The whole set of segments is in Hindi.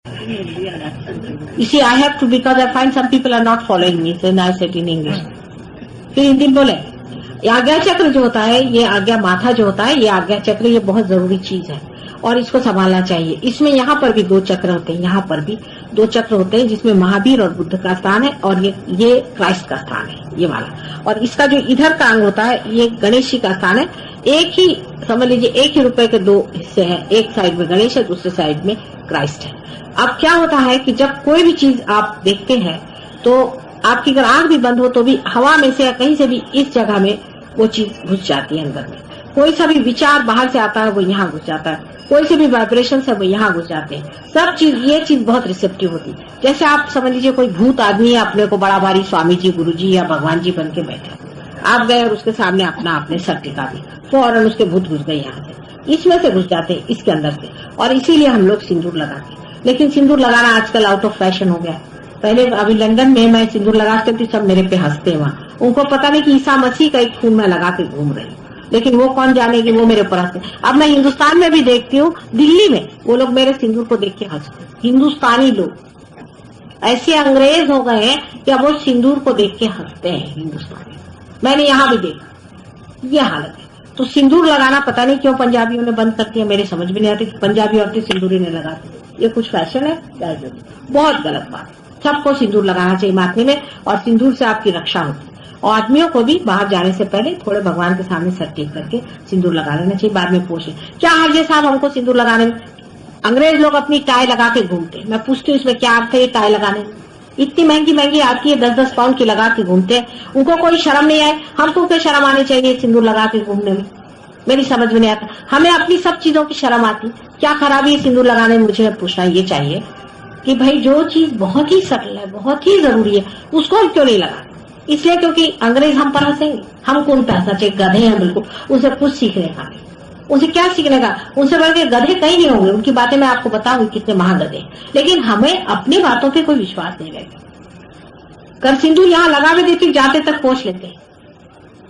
You see, I have to, because I find some people are not following me, so I said in English. फिर हिंदी में बोले, आज्ञा चक्र जो होता है, ये आज्ञा माथा जो होता है, ये आज्ञा चक्र, ये बहुत जरूरी चीज है और इसको संभालना चाहिए। इसमें यहाँ पर भी 2 चक्र होते हैं, यहाँ पर भी 2 चक्र होते हैं, जिसमें महावीर और बुद्ध का स्थान है और ये क्राइस्ट का स्थान है, ये वाला। और इसका जो इधर का अंग होता है, ये गणेश जी का स्थान है। एक ही समझ लीजिए, एक ही रुपए के 2 हिस्से हैं, एक साइड में गणेश है, दूसरे साइड में क्राइस्ट है। अब क्या होता है कि जब कोई भी चीज आप देखते हैं तो आपकी अगर आंख भी बंद हो तो भी हवा में से या कहीं से भी इस जगह में वो चीज घुस जाती है अंदर में। कोई सा भी विचार बाहर से आता है वो यहाँ घुस जाता है, कोई से भी वाइब्रेशन है वो यहाँ घुस जाते हैं। सब चीज, ये चीज बहुत रिसेप्टिव होती है। जैसे आप समझ लीजिए कोई भूत आदमी है, अपने को बड़ा भारी स्वामी जी, गुरु जी या भगवान जी बन के बैठे, आप गए और उसके सामने अपना आपने सर टिका दी, फौरन उसके भूत घुस गए यहाँ से, इसमें से घुस जाते हैं, इसके अंदर से। और इसीलिए हम लोग सिंदूर लगाते हैं। लेकिन सिंदूर लगाना आजकल आउट ऑफ फैशन हो गया। पहले अभी लंदन में मैं सिंदूर लगाते थी, सब मेरे पे हंसते वहाँ। उनको पता नहीं कि ईसा मसीह का एक खून में लगा के घूम रही, लेकिन वो कौन जाने कि वो मेरे ऊपर हंसते। अब मैं हिंदुस्तान में भी देखती हूँ, दिल्ली में वो लोग मेरे सिंदूर को देख के हंसते। हिंदुस्तानी लोग ऐसे अंग्रेज हो गए हैं कि अब वो सिंदूर को देख के हंसते हैं हिंदुस्तानी। मैंने यहाँ भी देखा ये हालत है। तो सिंदूर लगाना पता नहीं क्यों पंजाबियों ने बंद कर दिया, मेरे समझ में नहीं आती कि पंजाबी औरतें सिंदूर ही नहीं लगाती। ये कुछ फैशन है, बहुत गलत बात है। सबको सिंदूर लगाना चाहिए माथे में, और सिंदूर से आपकी रक्षा होती है। और आदमियों को भी बाहर जाने से पहले थोड़े भगवान के सामने सर टेक करके सिंदूर लगा लेना चाहिए, बाद में पूछे क्या हर्ज है साहब हमको सिंदूर लगाने में। अंग्रेज लोग अपनी टाई लगा के घूमते, मैं पूछती हूँ इसमें क्या अर्थ है ये टाई लगाने में। इतनी महंगी महंगी आती है, 10-10 पाउंड की लगा के घूमते हैं, उनको कोई शर्म नहीं आए। हमको क्या शर्म आनी चाहिए सिंदूर लगा के घूमने में, मेरी समझ में नहीं आता। हमें अपनी सब चीजों की शर्म आती, क्या खराबी है सिंदूर लगाने में। मुझे पूछना ये चाहिए कि भाई जो चीज बहुत ही सरल है, बहुत ही जरूरी है, उसको हम क्यों नहीं लगाते। इसलिए क्योंकि अंग्रेज हम पर हंसेंगे, हम कौन पैसा चाहिए, गधे हैं बिल्कुल, उसे कुछ सीखने का नहीं। उसे क्या सीखने का, उनसे बढ़ के गधे कहीं नहीं होंगे। उनकी बातें मैं आपको बताऊंगी कितने महागधे, लेकिन हमें अपनी बातों पे कोई विश्वास नहीं रहेगा। कर सिंदूर यहाँ लगा भी देती, जाते तक पहुंच लेते हैं।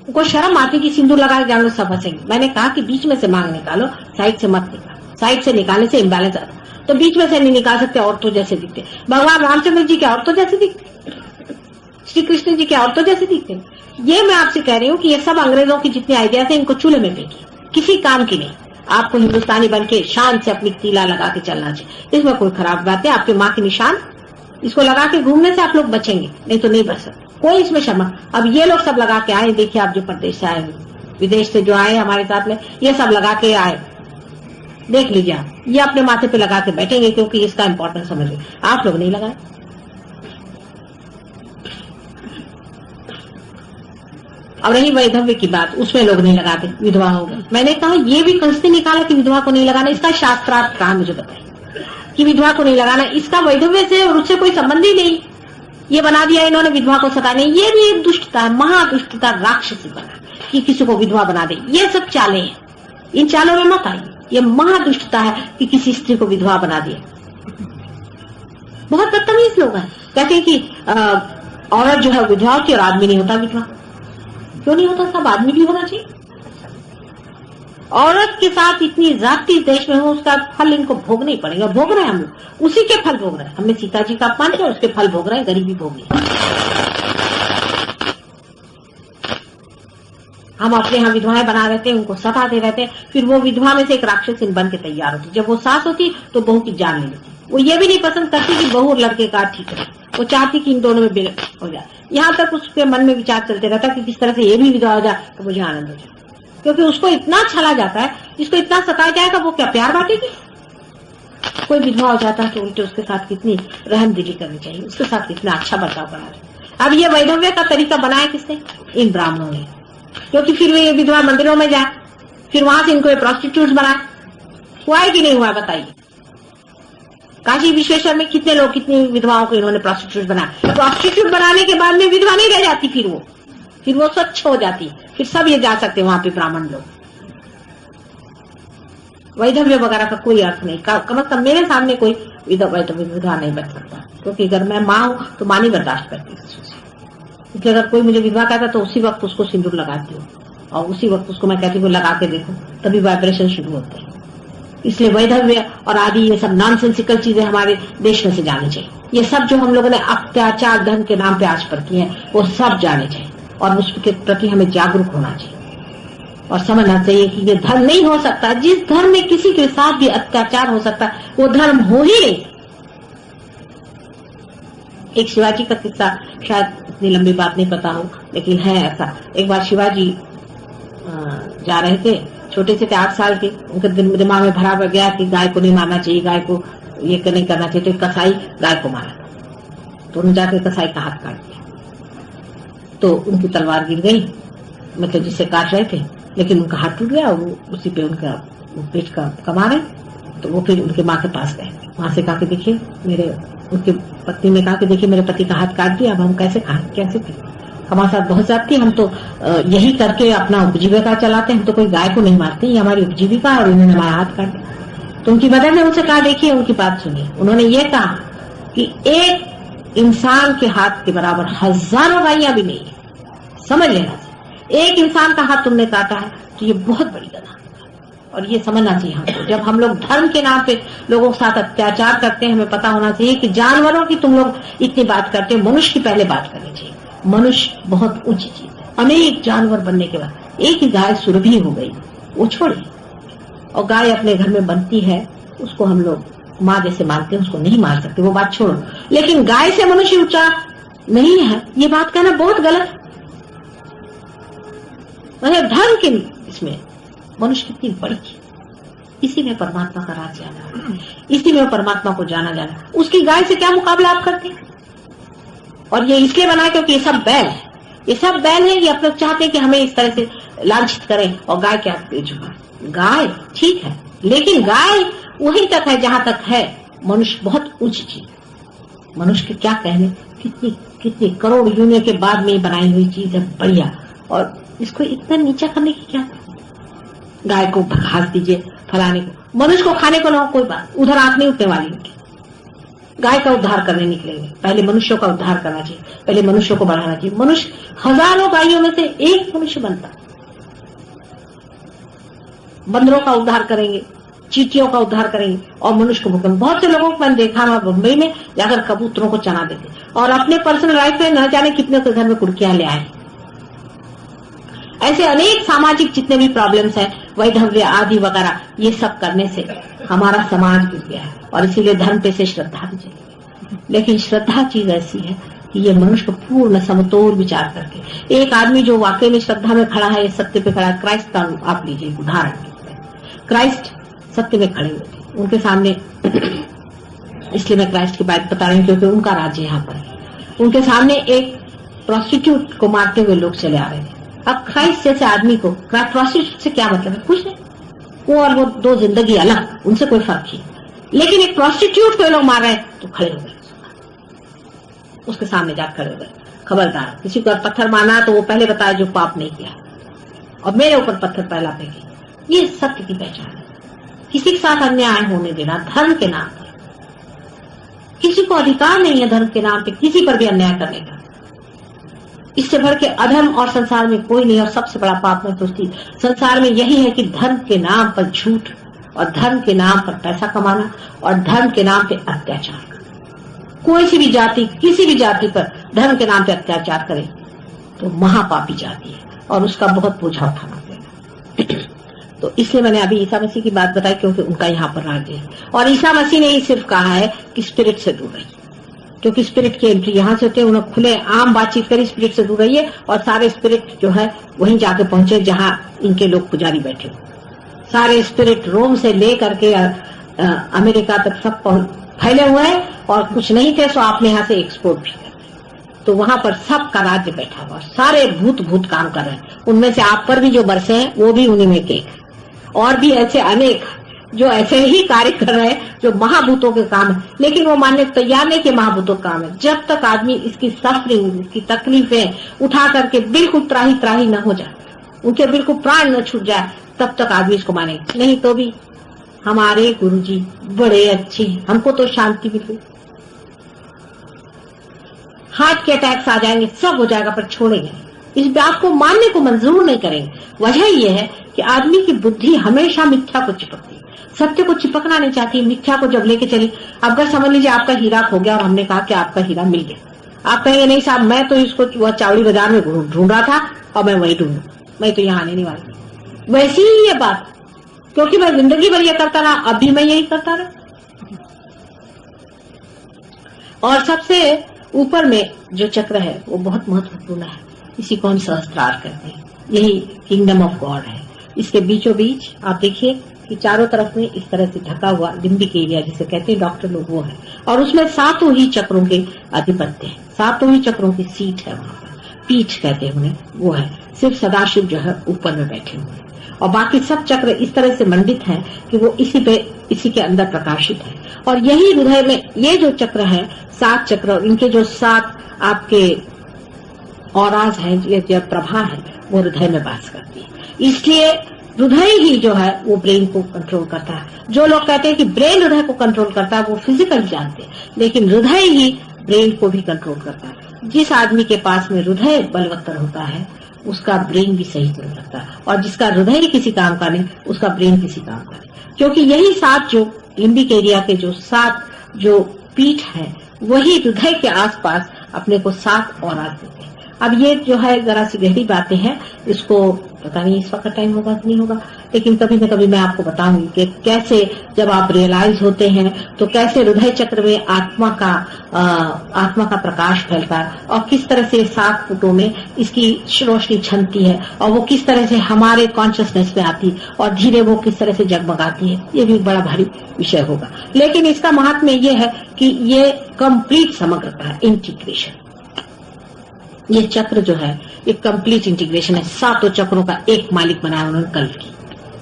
उनको शर्म आती कि सिंदूर लगा के जान लो सब हंसेंगे। मैंने कहा कि बीच में से मांग निकालो, साइड से मत निकालो। साइड से निकालने से इम्बैलेंस आता, तो बीच में से नहीं निकाल सकते, औरतों जैसे दिखते। भगवान रामचंद्र जी क्या औरतों जैसे दिखते, श्री कृष्ण जी क्या औरतों जैसे दिखते। ये मैं आपसे कह रही हूँ कि ये सब अंग्रेजों की जितनी आइडियाज है, इनको चूल्हे में फेंकिए, किसी काम की नहीं। आपको हिंदुस्तानी बन के शान से अपनी तीला लगा के चलना चाहिए, इसमें कोई खराब बात है। आपके माँ के निशान, इसको लगा के घूमने से आप लोग बचेंगे, नहीं तो नहीं बच सकते। कोई इसमें शर्मा। अब ये लोग सब लगा के आए, देखिए आप जो प्रदेश से आए, विदेश से जो आए हमारे साथ में, ये सब लगा के आए, देख लीजिए आप, ये अपने माथे पे लगा के बैठेंगे क्योंकि इसका इम्पोर्टेंस समझिए। आप लोग नहीं लगाए। अब रही वैधव्य की बात, उसमें लोग नहीं लगाते, विधवा हो गए। मैंने कहा ये भी कंस्ती निकाला कि विधवा को नहीं लगाना, इसका शास्त्रार्थ कहा मुझे बताइए कि विधवा को नहीं लगाना, इसका वैधव्य से और उससे कोई संबंध ही नहीं। ये बना दिया इन्होंने विधवा को सताने। ये भी एक दुष्टता है, महादुष्टता, राक्षसी बना कि किसी को विधवा बना दे। ये सब चालें हैं, इन चालों में मत आइए। ये महादुष्टता है कि किसी स्त्री को विधवा बना दिया। बहुत बदतमीज लोग हैं, कहते हैं कि औरत जो है विधवा होती और आदमी नहीं होता विधवा। क्यों नहीं होता, सब आदमी भी होना चाहिए। औरत के साथ इतनी जाति देश में हो, उसका फल इनको भोगना ही पड़ेगा। भोग रहे हैं हम लोग, उसी के फल भोग रहे हैं। हमने सीता जी का अपमान किया, उसके फल भोग रहे हैं, गरीबी भोग रही। हम अपने यहाँ विधवाएं बना रहते हैं, उनको सताते रहते हैं, फिर वो विधवा में से एक राक्षसी बन के तैयार होती। जब वो सास होती तो बहू की जान ले लेती। वो ये भी नहीं पसंद करती कि बहू और लड़के का ठीक है, वो चाहती कि इन दोनों में बिल हो जाए। यहाँ तक उसके मन में विचार चलते रहता कि किस तरह से ये भी विधवा हो जाए तो मुझे आनंद हो जाए, क्योंकि उसको इतना छला जाता है, जिसको इतना सताया जाएगा वो क्या प्यार बांटेगी। कोई विधवा हो जाता है तो उल्टे उसके साथ कितनी रहमदिली करनी चाहिए, उसके साथ कितना अच्छा बर्ताव करना चाहिए। अब ये वैधव्य का तरीका बनाया किसने, इन ब्राह्मणों ने, क्योंकि फिर वे विधवा मंदिरों में जाए, फिर वहां से इनको प्रोस्टिट्यूट बनाए। हुआ है कि नहीं हुआ बताइए। काशी विश्वेश्वर में कितने लोग, कितनी विधवाओं को इन्होंने प्रोस्टिट्यूट बनाया। प्रोस्टिट्यूट बनाने के बाद में विधवा नहीं रह जाती, फिर वो स्वच्छ हो जाती, फिर सब ये जा सकते वहां पे ब्राह्मण लोग। वैधव्य वगैरह का कोई अर्थ नहीं। कम से कम मेरे सामने कोई विधवा नहीं बच सकता, क्योंकि अगर मैं माँ हूं तो माँ नहीं बर्दाश्त करती। इसलिए अगर कोई मुझे विधवा कहता तो उसी वक्त उसको सिंदूर लगाती हूँ, और उसी वक्त उसको मैं कहती हूँ लगा के देखो, तभी वाइब्रेशन शुरू होते हैं। इसलिए वैधव्य और आदि ये सब नॉनसेंसिकल चीजें हमारे देश में से जानी चाहिए। ये सब जो हम लोगों ने अत्याचार धर्म के नाम पे आज पर किए हैं वो सब जाने चाहिए और उसके प्रति हमें जागरूक होना चाहिए और समझना चाहिए कि ये धर्म नहीं हो सकता। जिस धर्म में किसी के साथ भी अत्याचार हो सकता है वो धर्म हो ही नहीं। एक शिवाजी का किस्सा, शायद इतनी लंबी बात नहीं पता हो लेकिन है ऐसा। एक बार शिवाजी जा रहे थे, छोटे से थे, 8 साल के, उनके दिमाग में भरा गया कि गाय को नहीं मारना चाहिए, गाय को ये नहीं करना चाहिए, तो कसाई गाय को मारा तो उन्होंने जाकर कसाई का हाथ काट दिया। तो उनकी तलवार गिर गई, मतलब जिससे काट रहे थे, लेकिन उनका हाथ टूट गया। वो उसी पे उनका पेट का कमा रहे। तो वो फिर उनके माँ के पास गए, वहां से कहा कि देखिए उनकी पत्नी ने कहा कि देखिए मेरे पति का हाथ काट दिया, अब हम कैसे खाएं, कैसे खाएं, हमारे साथ बहुत जाती, हम तो यही करके अपना उपजीविका चलाते हैं, हम तो कोई गाय को नहीं मारते, ये हमारी उपजीविका है और इन्होंने हमारा हाथ काट दिया। तो उनकी मदर ने उनसे कहा देखिए उनकी बात सुनिए। उन्होंने ये कहा कि एक इंसान के हाथ के बराबर हजारों गायियां भी नहीं है, समझ लेना चाहिए। एक इंसान का हाथ तुमने काटा है तो ये बहुत बड़ी गलती और ये समझना चाहिए हमको। जब हम लोग धर्म के नाम पे लोगों के साथ अत्याचार करते हैं, हमें पता होना चाहिए कि जानवरों की तुम लोग इतनी बात करते हैं, मनुष्य की पहले बात करनी चाहिए। मनुष्य बहुत ऊंची चीज है। अनेक जानवर बनने के बाद एक ही गाय सुरभि हो गई, वो छोड़े। और गाय अपने घर में बनती है, उसको हम लोग माँ जैसे मानते हैं, उसको नहीं मार सकते, वो बात छोड़ो। लेकिन गाय से मनुष्य ऊंचा नहीं है, ये बात कहना बहुत गलत है। मतलब धर्म के इसमें मनुष्य कितनी बड़ी चीज, इसी में परमात्मा का राज जाना, इसी में परमात्मा को जाना जाना। उसकी गाय से क्या मुकाबला आप करते हैं? और ये इसलिए बना क्योंकि ये सब बैल है, ये सब बैल है। ये आप लोग चाहते हैं कि हमें इस तरह से लांछित करें और गाय के आगे झुकाएं। गाय ठीक है, लेकिन गाय वहीं तक है जहां तक है। मनुष्य बहुत ऊंची चीज। मनुष्य के क्या कहने, कितनी करोड़ यूनियों के बाद में बनाई हुई चीज है, बढ़िया। और इसको इतना नीचा करने की क्या? गाय को घास दीजिए, फलाने को, मनुष्य को खाने को ना, कोई बात, उधर आंख नहीं उठने वाली उनकी। गाय का उद्धार करने निकलेंगे, पहले मनुष्यों का उद्धार करना चाहिए, पहले मनुष्यों को बढ़ाना चाहिए। मनुष्य हजारों गायों में से एक मनुष्य बनता। बंदरों का उद्धार करेंगे, चींटियों का उद्धार करेंगे और मनुष्य को भूखेंगे। बहुत से लोगों को मैंने देखा ना, मुंबई में जाकर कबूतरों को चना देते और अपने पर्सनल लाइफ में न जाने कितने के घर में कुर्कियां ले आए। ऐसे अनेक सामाजिक जितने भी प्रॉब्लम्स हैं, वैधव्य आदि वगैरह, ये सब करने से हमारा समाज गिर गया है और इसीलिए धर्म पे से श्रद्धा भी चली। लेकिन श्रद्धा चीज ऐसी है कि ये मनुष्य को पूर्ण समतोल विचार करके, एक आदमी जो वाकई में श्रद्धा में खड़ा है, सत्य पे खड़ा है, क्राइस्ट का आप लीजिए उदाहरण। क्राइस्ट सत्य में खड़े हुए थे, उनके सामने, इसलिए मैं क्राइस्ट की बात बता रही हूँ क्योंकि उनका राज्य यहाँ पर है। उनके सामने एक प्रोस्टिट्यूट को मारते हुए लोग चले आ रहे थे। अब क्राइस्ट जैसे आदमी को प्रोस्टिट्यूट से क्या मतलब है? कुछ नहीं, वो और वो दो जिंदगी अलग, उनसे कोई फर्क नहीं। लेकिन एक प्रोस्टिट्यूट को लोग मार रहे हैं तो खड़े हो गए, उसके सामने जाकर खड़े हो गए। खबरदार, किसी को पत्थर मारना तो वो पहले बताए जो पाप नहीं किया, और मेरे ऊपर पत्थर पहला फेंके। ये सत्य की पहचान है। किसी के साथ अन्याय होने देना धर्म के नाम पर, किसी को अधिकार नहीं है धर्म के नाम पे किसी पर भी अन्याय करने का। इससे बढ़ के अधर्म और संसार में कोई नहीं। और सबसे बड़ा पाप मैं सोचती संसार में यही है कि धर्म के नाम पर झूठ और धर्म के नाम पर पैसा कमाना और धर्म के नाम पे अत्याचार करना। कोई सी भी जाति किसी भी जाति पर धर्म के नाम पे अत्याचार करे तो महापापी जाति है और उसका बहुत बोझा उठाना पड़ेगा। तो इसलिए मैंने अभी ईसा मसीह की बात बताई क्योंकि उनका यहाँ पर राज्य है। और ईसा मसीह ने ही सिर्फ कहा है कि स्पिरिट से दूर रहिए, क्योंकि स्पिरिट की एंट्री यहाँ से होती है। उन्होंने खुले आम बातचीत करी, स्पिरिट से दूर रहिए, और सारे स्पिरिट जो है वहीं जाके पहुंचे जहां इनके लोग पुजारी बैठे हो। सारे स्पिरिट रोम से लेकर के अमेरिका तक सब फैले हुए हैं और कुछ नहीं थे, सो आपने यहाँ से एक्सपोर्ट भी कर। तो वहां पर सबका राज्य बैठा हुआ, सारे भूत काम कर रहे हैं। उनमें से आप पर भी जो बरसे हैं वो भी उन्हीं में के, और भी ऐसे अनेक जो ऐसे ही कार्य कर रहे हैं जो महाभूतों के काम है, लेकिन वो मानने तैयार नहीं कि महाभूतों का काम है। जब तक आदमी इसकी सफरिंग, इसकी तकलीफें उठा करके बिल्कुल त्राही त्राही न हो जाए, उनके बिल्कुल प्राण न छूट जाए, तब तक आदमी इसको मानेगा। नहीं तो भी हमारे गुरुजी बड़े अच्छे, हमको तो शांति मिली, हार्ट के अटैक्स आ जाएंगे, सब हो जाएगा, पर छोड़ेंगे, इस बात को मानने को मंजूर नहीं करेंगे। वजह यह है कि आदमी की बुद्धि हमेशा मिथ्या को चिपकती है। सत्य को चिपकना नहीं चाहती, मिथ्या को जब लेके चली। अब अगर समझ लीजिए आपका हीरा खो गया और हमने कहा कि आपका हीरा मिल गया, आप कहेंगे नहीं साहब मैं तो इसको वह चावड़ी बाजार में ढूंढ रहा था और मैं वही ढूंढू, मैं तो यहाँ आने नहीं वाली। वैसी ही ये बात, क्योंकि मैं जिंदगी भर ये करता रहा, अब भी मैं यही करता रहा। और सबसे ऊपर में जो चक्र है वो बहुत महत्वपूर्ण है, इसी को हम सहस्त्रार कहते हैं, यही किंगडम ऑफ गॉड है। इसके बीचों बीच आप देखिए कि चारों तरफ में इस तरह से ढका हुआ लिम्बिक एरिया जिसे कहते हैं डॉक्टर लोग, वो है। और उसमें 7 ही चक्रों के अधिपत्य है, 7 ही चक्रों की सीट है वहां पर, पीठ कहते हैं उन्हें, वो है। सिर्फ सदाशिव जो है ऊपर में बैठे हुए हैं और बाकी सब चक्र इस तरह से मंडित हैं कि वो इसी के अंदर प्रकाशित है। और यही हृदय में ये जो चक्र है, 7 चक्र, इनके जो 7 आपके औराज हैं, ये जो प्रभा है वो हृदय में वास करती है। इसलिए हृदय ही जो है वो ब्रेन को कंट्रोल करता है। जो लोग कहते हैं कि ब्रेन हृदय को कंट्रोल करता है वो फिजिकली जानते हैं, लेकिन हृदय ही ब्रेन को भी कंट्रोल करता है। जिस आदमी के पास में हृदय बलवत्तर होता है उसका ब्रेन भी सही चल सकता है, और जिसका हृदय ही किसी काम का नहीं उसका ब्रेन किसी काम का नहीं। क्योंकि यही 7 जो लिम्बिक एरिया के जो 7 जो पीठ है वही हृदय के आसपास अपने को 7 औराज देते हैं। अब ये जो है जरा सी गहरी बातें हैं, इसको पता नहीं इस वक्त टाइम होगा कि नहीं होगा, लेकिन कभी न कभी मैं आपको बताऊंगी कि कैसे जब आप रियलाइज होते हैं तो कैसे हृदय चक्र में आत्मा का प्रकाश फैलता है और किस तरह से 7 फुटों में इसकी रोशनी छनती है और वो किस तरह से हमारे कॉन्शियसनेस में आती है और धीरे वो किस तरह से जगमगाती है। ये भी बड़ा भारी विषय होगा, लेकिन इसका महात्म्य ये है कि ये कंप्लीट समग्रता है, इंटीग्रेशन। ये चक्र जो है ये कंप्लीट इंटीग्रेशन है। 7 चक्रों का एक मालिक बनाया उन्होंने कल की,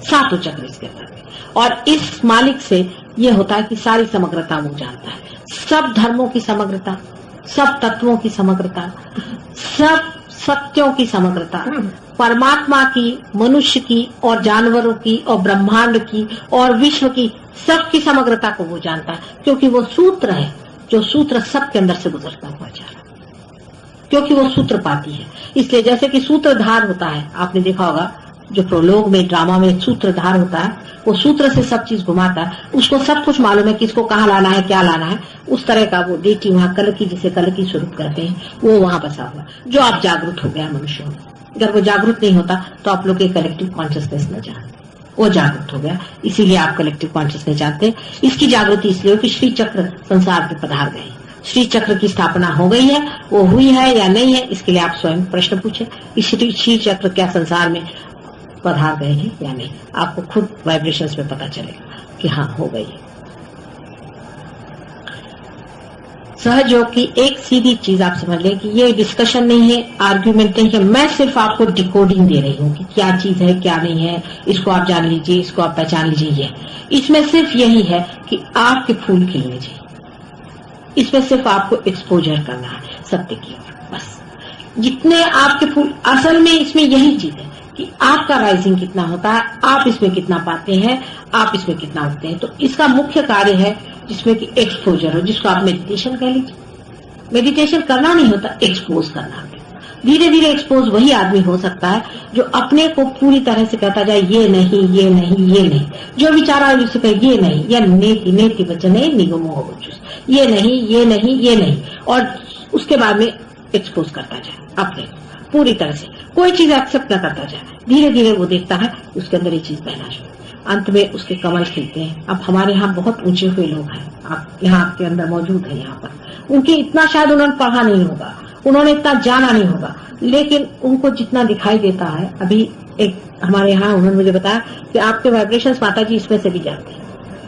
7 चक्र इसके अंदर। और इस मालिक से ये होता है कि सारी समग्रता वो जानता है, सब धर्मों की समग्रता, सब तत्वों की समग्रता, सब सत्यों की समग्रता, परमात्मा की, मनुष्य की और जानवरों की और ब्रह्मांड की और विश्व की, सबकी समग्रता को वो जानता है। क्योंकि वो सूत्र है, जो सूत्र सबके अंदर से गुजरता हुआ जा रहा है, क्योंकि वो सूत्रपाती है। इसलिए जैसे कि सूत्रधार होता है, आपने देखा होगा जो प्रोलोग में ड्रामा में सूत्रधार होता है, वो सूत्र से सब चीज घुमाता है, उसको सब कुछ मालूम है किसको कहाँ लाना है, क्या लाना है। उस तरह का वो देती वहां कल की, जिसे कल की स्वरूप कहते हैं, वो वहां बसा हुआ, जो आप जागरूक हो गया मनुष्यों में। अगर वो जागरूक नहीं होता तो आप लोग के कलेक्टिव कॉन्शियसनेस न जानते, वो जागरूक हो गया, इसीलिए आप कलेक्टिव कॉन्शियसनेस जानते। इसकी जागृति इसलिए कि श्री चक्र संसार में पधार गए, श्री चक्र की स्थापना हो गई है, वो हुई है या नहीं है, इसके लिए आप स्वयं प्रश्न पूछे। श्री चक्र क्या संसार में पधार गए हैं या नहीं, आपको खुद वाइब्रेशंस में पता चलेगा कि हाँ हो गई है। सहयोग की एक सीधी चीज आप समझ लें कि ये डिस्कशन नहीं है, आर्ग्यूमेंट नहीं है, मैं सिर्फ आपको डिकोडिंग दे रही हूँ कि क्या चीज है क्या नहीं है, इसको आप जान लीजिए, इसको आप पहचान लीजिए। इसमें सिर्फ यही है कि आपके फूल खिलने चाहिए, इसमें सिर्फ आपको एक्सपोजर करना है सत्य की ओर, बस। जितने आपके फूल, असल में इसमें यही चीज है कि आपका राइजिंग कितना होता है, आप इसमें कितना पाते हैं, आप इसमें कितना उठते हैं। तो इसका मुख्य कार्य है जिसमें कि एक्सपोजर हो, जिसको आप मेडिटेशन कह लीजिए। मेडिटेशन करना नहीं होता, एक्सपोज करना होता है। धीरे धीरे एक्सपोज वही आदमी हो सकता है जो अपने को पूरी तरह से कहता जाए ये नहीं ये नहीं ये नहीं, जो विचारा है उससे कहे ये नहीं, या नेति नेति वचने निगमो, ये नहीं ये नहीं ये नहीं, और उसके बाद में एक्सपोज करता जाए अपने पूरी तरह से, कोई चीज एक्सेप्ट न करता जाए। धीरे धीरे वो देखता है उसके अंदर ये चीज बहना शुरू, अंत में उसके कमल खिलते हैं। अब हमारे यहाँ बहुत ऊंचे हुए लोग हैं, आप यहाँ आपके अंदर मौजूद है, यहाँ पर उनके इतना शायद उन्होंने पढ़ा नहीं होगा, उन्होंने इतना जाना नहीं होगा, लेकिन उनको जितना दिखाई देता है, अभी एक हमारे यहाँ उन्होंने मुझे बताया कि आपके वाइब्रेशंस माता जी इसमें से भी जाते हैं।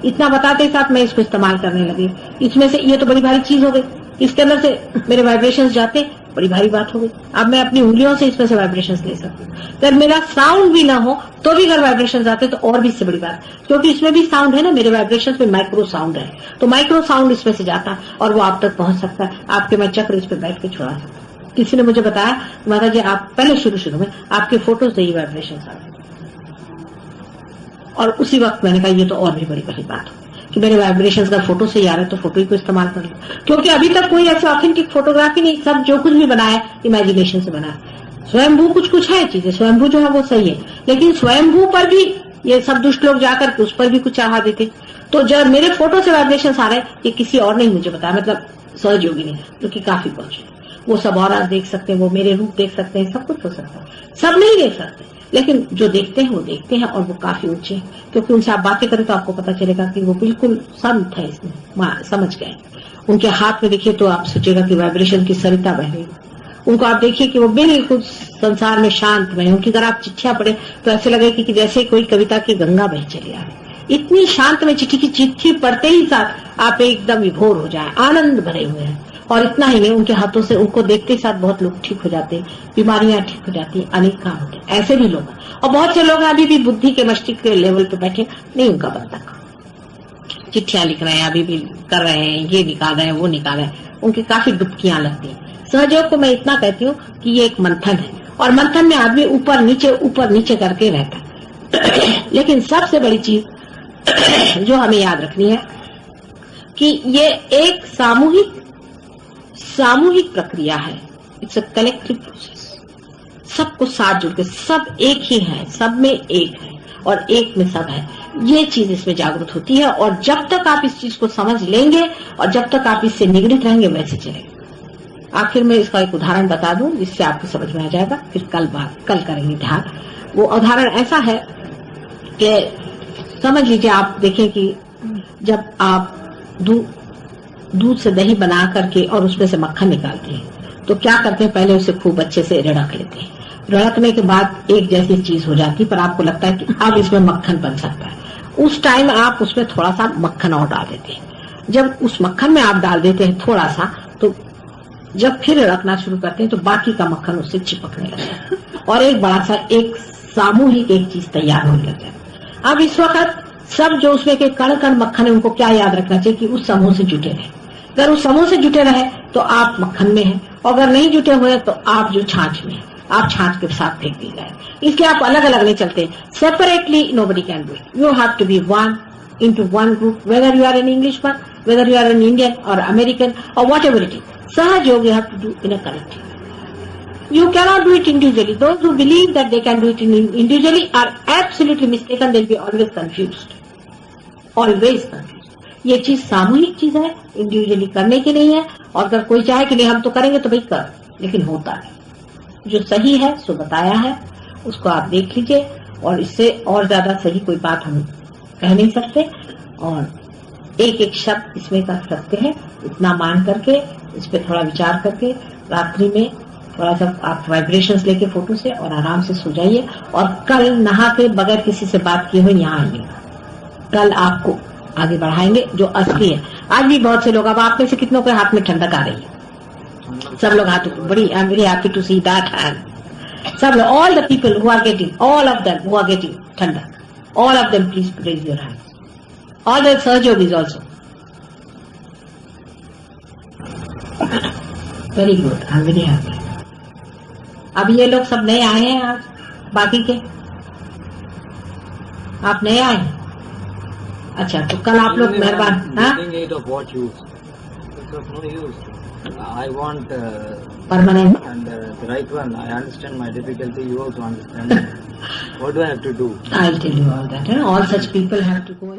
इतना बताते साथ मैं इसको इस्तेमाल करने लगी, इसमें से ये तो बड़ी भारी चीज हो गई, इसके अंदर से मेरे वाइब्रेशंस जाते, बड़ी भारी बात हो गई। अब मैं अपनी उंगलियों से इसमें से वाइब्रेशंस ले सकती हूँ। अगर मेरा साउंड भी ना हो तो भी अगर वाइब्रेशंस आते तो और भी इससे बड़ी बात, क्योंकि इसमें भी साउंड है ना, मेरे वाइब्रेशंस में माइक्रो साउंड है, तो माइक्रो साउंड इसमें से जाता है और वो आप तक पहुंच सकता है। आपके मैं चक्र इस पे बैठ के छुड़ा सकता हूँ। किसी ने मुझे बताया माता जी आप पहले शुरू में आपके फोटो से ही वाइब्रेशंस आते, और उसी वक्त मैंने कहा ये तो और भी बड़ी बात हो कि मेरे वाइब्रेशंस का फोटो से ही आ रहा है, तो फोटो ही को इस्तेमाल कर लो, क्योंकि अभी तक कोई ऐसी ऑथेंटिक फोटोग्राफी नहीं, सब जो कुछ भी बनाया इमेजिनेशन से बनाया। स्वयंभू कुछ है चीजें, स्वयंभू जो है वो सही है, लेकिन स्वयंभू पर भी ये सब दुष्ट लोग जाकर के उस पर भी कुछ चढ़ा देते। तो जब मेरे फोटो से वाइब्रेशन आ रहे, ये किसी और ने मुझे बताया, मतलब सहयोगी ने, जो कि काफी पहुंचे। वो सब और देख सकते हैं, वो मेरे रूप देख सकते हैं, सब कुछ हो सकता है। सब नहीं देख सकते, लेकिन जो देखते हैं वो देखते हैं, और वो काफी ऊंचे हैं, क्योंकि उनसे आप बातें करें तो आपको पता चलेगा कि वो बिल्कुल संत है, इसमें समझ गए। उनके हाथ में देखिए तो आप सोचेगा कि वाइब्रेशन की सरिता बह रही। उनको आप देखिए कि वो बिल्कुल संसार में शांत में, उनकी अगर आप चिट्ठियां पढ़े तो ऐसे लगेगी कि जैसे कोई कविता की गंगा बह चली आ रही। इतनी शांत में चिट्ठी पढ़ते ही साथ आप एकदम विभोर हो जाए, आनंद भरे हुए हैं। और इतना ही नहीं, उनके हाथों से उनको देखते ही साथ बहुत लोग ठीक हो जाते, बीमारियां ठीक हो जाती, अनेक काम होते। ऐसे भी लोग, और बहुत से लोग अभी भी बुद्धि के मस्तिष्क के लेवल पे बैठे नहीं, उनका बनता चिट्ठियां लिख रहे हैं, अभी भी कर रहे हैं, ये निकाल रहे हैं, वो निकाल रहे हैं, उनकी काफी डुबकियां लगती हैं। सहयोग को मैं इतना कहती हूँ कि ये एक मंथन है, और मंथन में आदमी ऊपर नीचे करके रहता है। लेकिन सबसे बड़ी चीज जो हमें याद रखनी है कि ये एक सामूहिक प्रक्रिया है। It's a collective process. सबको साथ जुड़ के, सब एक ही है, सब में एक है और एक में सब है, ये चीज इसमें जागृत होती है। और जब तक आप इस चीज को समझ लेंगे और जब तक आप इससे निगडित रहेंगे, वैसे चलेंगे। आखिर में इसका एक उदाहरण बता दूं जिससे आपको समझ में आ जाएगा, फिर कल करेंगे ध्यान। वो उदाहरण ऐसा है कि समझ लीजिए, आप देखें कि जब आप दूध से दही बना करके और उसमें से मक्खन निकालते हैं तो क्या करते हैं, पहले उसे खूब अच्छे से रड़क लेते हैं। रड़कने के बाद एक जैसी चीज हो जाती है, पर आपको लगता है कि अब इसमें मक्खन बन सकता है। उस टाइम आप उसमें थोड़ा सा मक्खन और डाल देते हैं। जब उस मक्खन में आप डाल देते हैं थोड़ा सा, तो जब फिर रखना शुरू करते हैं तो बाकी का मक्खन उससे चिपकने लगता है और एक बड़ा सा एक सामूहिक एक चीज तैयार होने लगता है। अब इस वक्त सब जो उसमें के कण कण मक्खन है, उनको क्या याद रखना चाहिए कि उस समूह से जुटे रहे। अगर उस समूह से जुटे रहे तो आप मक्खन में हैं, और अगर नहीं जुटे हुए तो आप जो छाछ में हैं, आप छाछ के साथ फेंक दी जाए। इसलिए आप अलग अलग नहीं चलते। Separately nobody can do it. You have to be one into one group, whether you are an Englishman, whether you are an Indian or American or whatever it is. Sahajog you have to do in a collective. You cannot do it individually. Those who believe that they can do it individually are absolutely mistaken. They'll be always confused. Always confused. ये चीज सामूहिक चीज है, इंडिविजुअली करने की नहीं है। और अगर कोई चाहे कि नहीं हम तो करेंगे तो भाई कर, लेकिन होता है। जो सही है सो बताया है, उसको आप देख लीजिए, और इससे और ज्यादा सही कोई बात हम कह नहीं सकते। और एक एक शब्द इसमें कर सकते हैं, इतना मान करके इस पे थोड़ा विचार करके रात्रि में थोड़ा सा आप वाइब्रेशंस लेके फोटो से और आराम से सो जाइए। और कल नहा के बगैर किसी से बात किए हुए यहाँ आइएगा। कल आपको आगे बढ़ाएंगे जो असली है। आज भी बहुत से लोग, अब आप में से कितनों के हाथ में ठंडक आ रही है? सब लोग हाथ, बड़ी I am very happy to see that hand. सब लोग, all the people who are getting, all of them who are getting ठंडक, all of them please raise your hands. All the Sahajogis also. Very good, I'm very happy. अब ये लोग सब नए आए हैं आज, बाकी के आप नए आए हैं? अच्छा, तो कल आप लोग मेहरबान। I want permanent and the right one. I understand my difficulty. You also understand. What do I have to do? I'll tell you all that. All such people have to go.